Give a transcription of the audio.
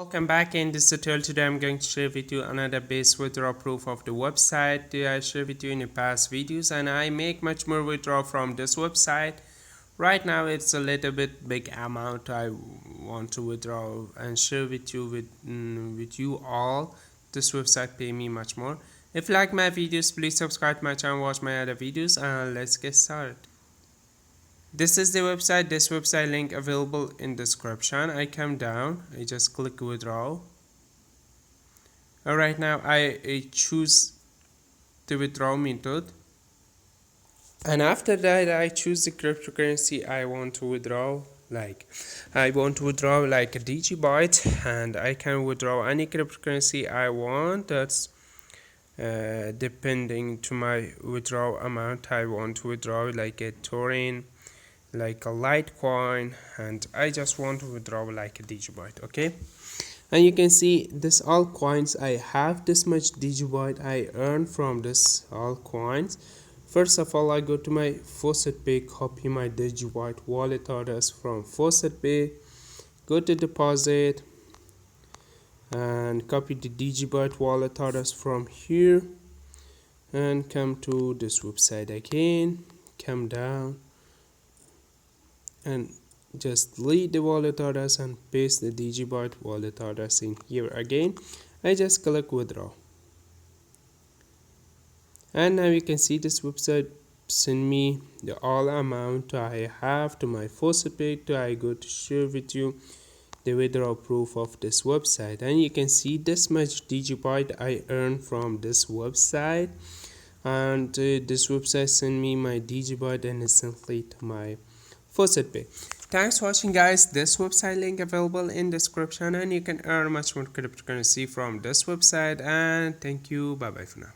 Welcome back. In this tutorial today I'm going to share with you another base withdrawal proof of the website I shared with you in the past videos, and I make much more withdrawal from this website. Right now it's a little bit big amount I want to withdraw and share with you with you all. This website pay me much more. If you like my videos, please subscribe to my channel, watch my other videos, and let's get started. This is the website. This website link available in description. I come down, I just click withdraw. Alright, now I choose the withdrawal method, and after that I choose the cryptocurrency I want to withdraw. I want to withdraw like a Digibyte, and I can withdraw any cryptocurrency I want. That's depending to my withdrawal amount. I want to withdraw like a ethereum, like a Litecoin, and I just want to withdraw like a Digibyte. Okay, and you can see this all coins. I have this much Digibyte I earn from this all coins. First of all, I go to my faucetpay, copy my Digibyte wallet address from faucetpay, go to deposit and copy the Digibyte wallet address from here, and come to this website again, come down and just delete the wallet address and paste the Digibyte wallet address in here again. I just click withdraw, and now you can see this website send me the all amount I have to my faucetpay. I go to share with you the withdrawal proof of this website, and you can see this much Digibyte I earned from this website, and this website send me my Digibyte and instantly to my faucetpay. Thanks for watching, guys. This website link available in description, and you can earn much more cryptocurrency from this website. And thank you. Bye bye for now.